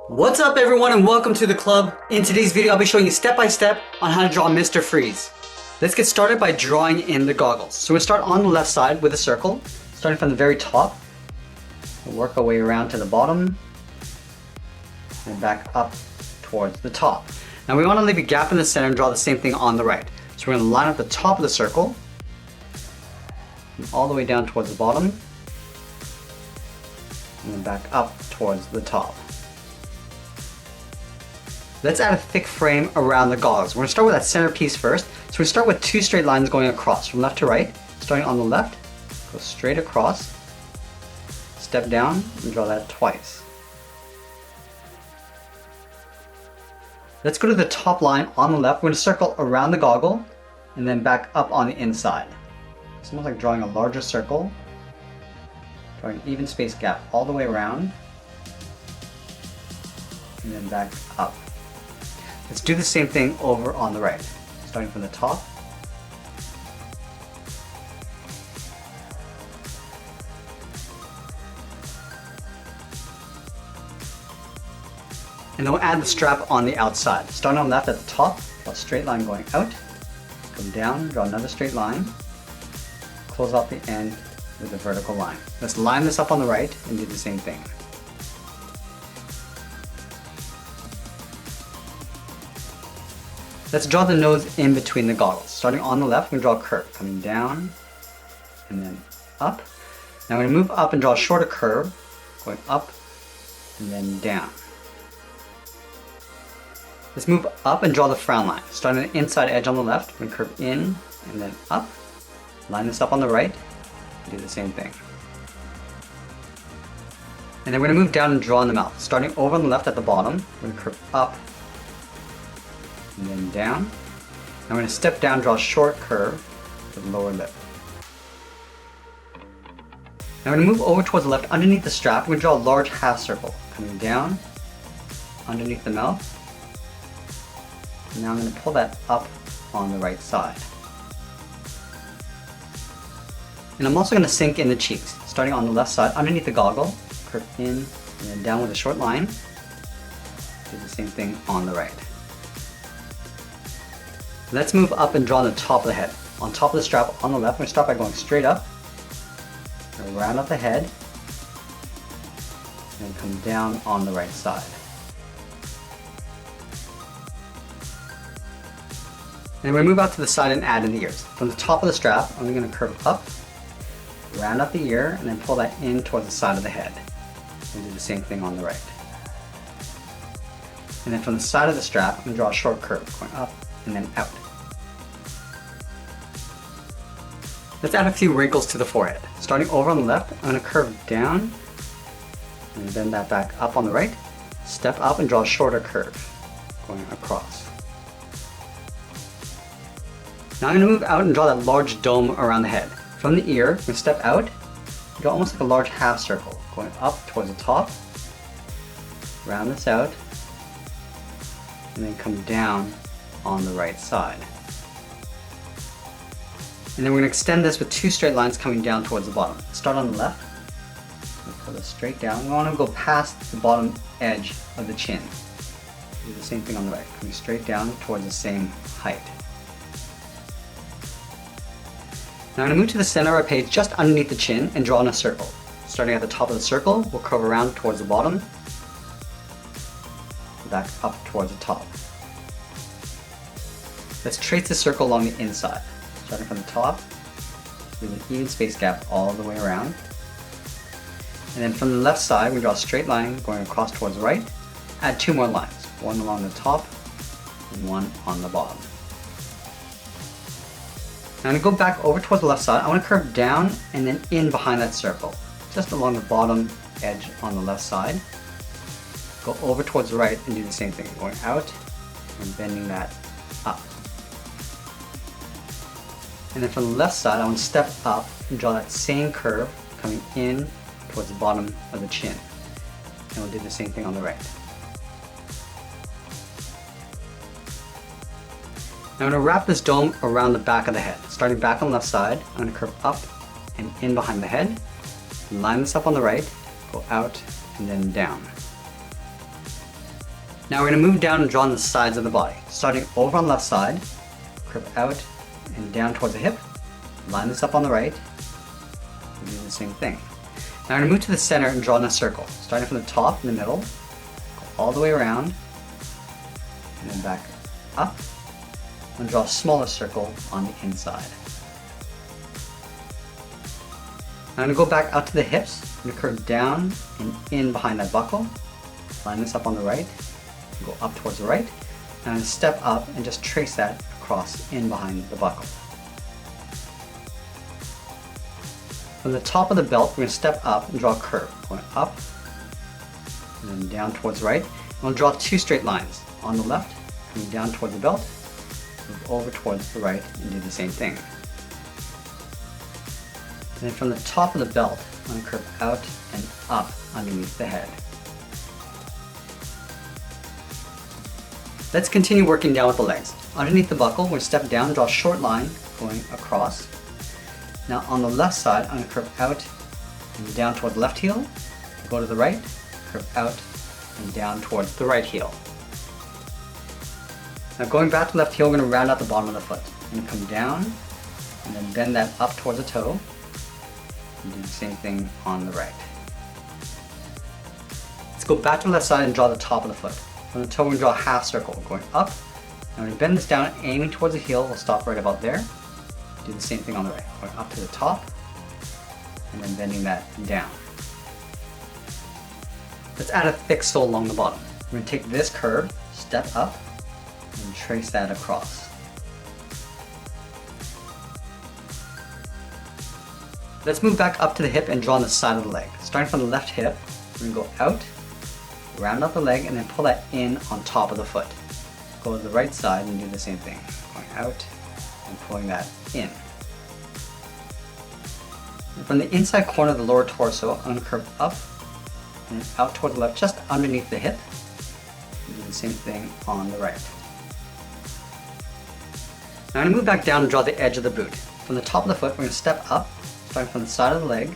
What's up everyone and welcome to the club. In today's video I'll be showing you step by step on how to draw Mr. Freeze. Let's get started by drawing in the goggles. So we'll start on the left side with a circle, starting from the very top. We'll work our way around to the bottom and back up towards the top. Now we want to leave a gap in the center and draw the same thing on the right. So we're going to line up the top of the circle and all the way down towards the bottom and then back up towards the top. Let's add a thick frame around the goggles. We're going to start with that center piece first. So we start with two straight lines going across from left to right. Starting on the left, go straight across, step down and draw that twice. Let's go to the top line on the left. We're going to circle around the goggle and then back up on the inside. It's almost like drawing a larger circle, drawing an even space gap all the way around and then back up. Let's do the same thing over on the right, starting from the top. And then we'll add the strap on the outside. Starting on the left at the top, draw a straight line going out, come down, draw another straight line, close off the end with a vertical line. Let's line this up on the right and do the same thing. Let's draw the nose in between the goggles. Starting on the left, we're going to draw a curve, coming down and then up. Now we're going to move up and draw a shorter curve, going up and then down. Let's move up and draw the frown line. Starting on the inside edge on the left, we're going to curve in and then up. Line this up on the right, do the same thing. And then we're going to move down and draw in the mouth. Starting over on the left at the bottom, we're going to curve up and then down. Now we're going to step down, draw a short curve with the lower lip. Now we're going to move over towards the left underneath the strap. We're going to draw a large half circle coming down underneath the mouth. And now I'm going to pull that up on the right side. And I'm also going to sink in the cheeks. Starting on the left side underneath the goggle, curve in and then down with a short line. Do the same thing on the right. Let's move up and draw on the top of the head. On top of the strap on the left, we're going to start by going straight up, round up the head, and come down on the right side. And we're going to move out to the side and add in the ears. From the top of the strap, I'm going to curve up, round up the ear, and then pull that in towards the side of the head. And do the same thing on the right. And then from the side of the strap, I'm going to draw a short curve, going up and then out. Let's add a few wrinkles to the forehead. Starting over on the left, I'm going to curve down and bend that back up on the right. Step up and draw a shorter curve going across. Now I'm going to move out and draw that large dome around the head. From the ear, I'm going to step out, draw almost like a large half circle going up towards the top, round this out, and then come down on the right side. And then we're going to extend this with two straight lines coming down towards the bottom. Start on the left, pull this straight down. We want to go past the bottom edge of the chin. Do the same thing on the right, coming straight down towards the same height. Now I'm going to move to the center of our page just underneath the chin and draw in a circle. Starting at the top of the circle, we'll curve around towards the bottom, back up towards the top. Let's trace the circle along the inside. Starting from the top, with an even space gap all the way around. And then from the left side, we draw a straight line going across towards the right. Add two more lines, one along the top and one on the bottom. Now I'm going to go back over towards the left side. I want to curve down and then in behind that circle, just along the bottom edge on the left side. Go over towards the right and do the same thing, going out and bending that up. And then from the left side, I want to step up and draw that same curve coming in towards the bottom of the chin. And we'll do the same thing on the right. Now I'm going to wrap this dome around the back of the head. Starting back on the left side, I'm going to curve up and in behind the head. Line this up on the right, go out and then down. Now we're going to move down and draw on the sides of the body. Starting over on the left side, curve out and down towards the hip. Line this up on the right, and do the same thing. Now I'm going to move to the center and draw in a circle. Starting from the top in the middle, go all the way around, and then back up, and draw a smaller circle on the inside. Now I'm going to go back out to the hips. I'm going to curve down and in behind that buckle. Line this up on the right, go up towards the right, and I'm going to step up and just trace that across in behind the buckle. From the top of the belt, we're going to step up and draw a curve, going up and then down towards the right. And we'll draw two straight lines on the left, coming down towards the belt, move over towards the right, and do the same thing. And then from the top of the belt, I'm going to curve out and up underneath the head. Let's continue working down with the legs. Underneath the buckle, we're going to step down, draw a short line going across. Now on the left side, I'm going to curve out and down toward the left heel, go to the right, curve out and down towards the right heel. Now going back to the left heel, we're going to round out the bottom of the foot. I'm going to come down and then bend that up towards the toe and do the same thing on the right. Let's go back to the left side and draw the top of the foot. From the toe, we're going to draw a half circle going up. Now we're going to bend this down, aiming towards the heel. We'll stop right about there. Do the same thing on the right, going up to the top, and then bending that down. Let's add a thick sole along the bottom. We're going to take this curve, step up, and trace that across. Let's move back up to the hip and draw on the side of the leg. Starting from the left hip, we're going to go out, round out the leg, and then pull that in on top of the foot. Go to the right side and do the same thing, going out, and pulling that in. And from the inside corner of the lower torso, I'm going to curve up and out toward the left, just underneath the hip. And do the same thing on the right. Now I'm going to move back down and draw the edge of the boot. From the top of the foot, we're going to step up, starting from the side of the leg,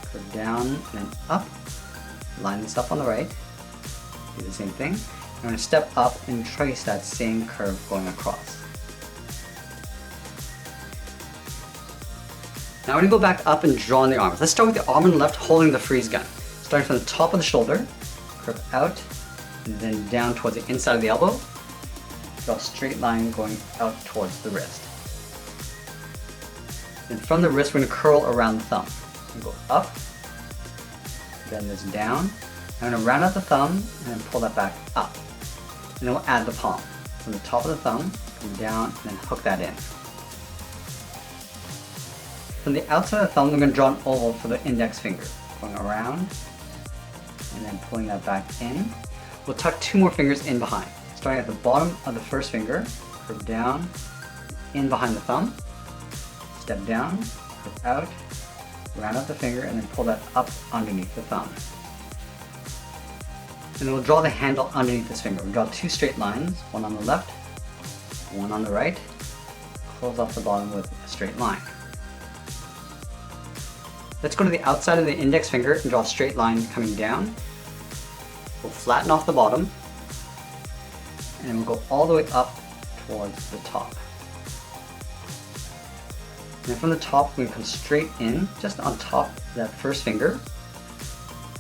curve down and then up, line this up on the right, do the same thing. I'm going to step up and trace that same curve going across. Now we're going to go back up and draw on the arms. Let's start with the arm on the left holding the freeze gun. Starting from the top of the shoulder, curve out, and then down towards the inside of the elbow. Draw a straight line going out towards the wrist. And from the wrist, we're going to curl around the thumb. We're going to go up, bend this down. I'm going to round out the thumb and then pull that back up. And then we'll add the palm. From the top of the thumb, come down, and then hook that in. From the outside of the thumb, we're going to draw an oval for the index finger. Going around, and then pulling that back in. We'll tuck two more fingers in behind. Starting at the bottom of the first finger, curve down, in behind the thumb, step down, curve out, round out the finger, and then pull that up underneath the thumb. And then we'll draw the handle underneath this finger. We'll draw two straight lines, one on the left, one on the right, close off the bottom with a straight line. Let's go to the outside of the index finger and draw a straight line coming down. We'll flatten off the bottom, and then we'll go all the way up towards the top. And then from the top, we come straight in, just on top of that first finger,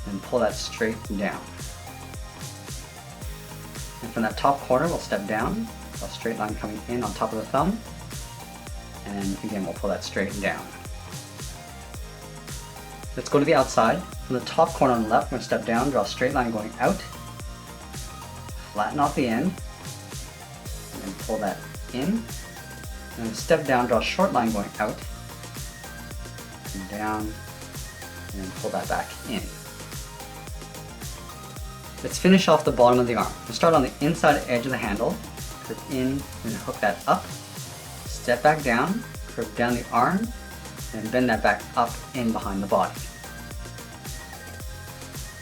and pull that straight down. And from that top corner, we'll step down, draw a straight line coming in on top of the thumb, and again, we'll pull that straight down. Let's go to the outside. From the top corner on the left, we're going to step down, draw a straight line going out, flatten off the end, and then pull that in. And then step down, draw a short line going out, and down, and then pull that back in. Let's finish off the bottom of the arm. We'll start on the inside edge of the handle, curve in, and hook that up, step back down, curve down the arm, and bend that back up in behind the body.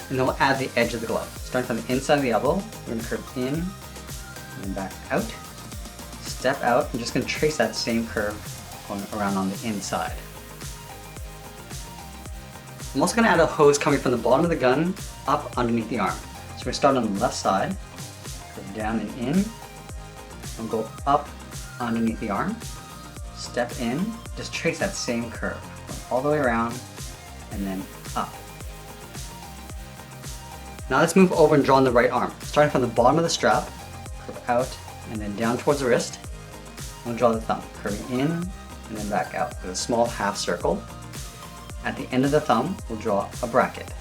And then we'll add the edge of the glove. Starting from the inside of the elbow, we're going to curve in, and then back out, step out. I'm just going to trace that same curve going around on the inside. I'm also going to add a hose coming from the bottom of the gun up underneath the arm. So we start on the left side, curve down and in. We'll go up underneath the arm, step in, just trace that same curve, all the way around, and then up. Now let's move over and draw on the right arm. Starting from the bottom of the strap, curve out, and then down towards the wrist. We'll draw the thumb, curving in, and then back out with a small half circle. At the end of the thumb, we'll draw a bracket.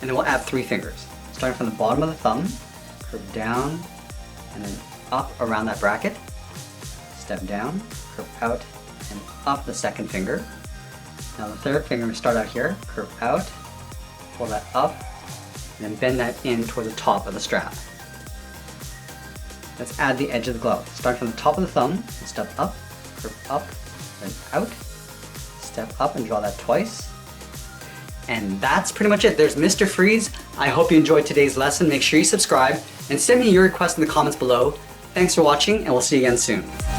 And then we'll add 3 fingers. Starting from the bottom of the thumb, curve down, and then up around that bracket. Step down, curve out, and up the second finger. Now the third finger, we start out here, curve out, pull that up, and then bend that in toward the top of the strap. Let's add the edge of the glove. Start from the top of the thumb, step up, curve up, then out, step up and draw that twice. And that's pretty much it. There's Mr. Freeze. I hope you enjoyed today's lesson. Make sure you subscribe and send me your requests in the comments below. Thanks for watching, and we'll see you again soon.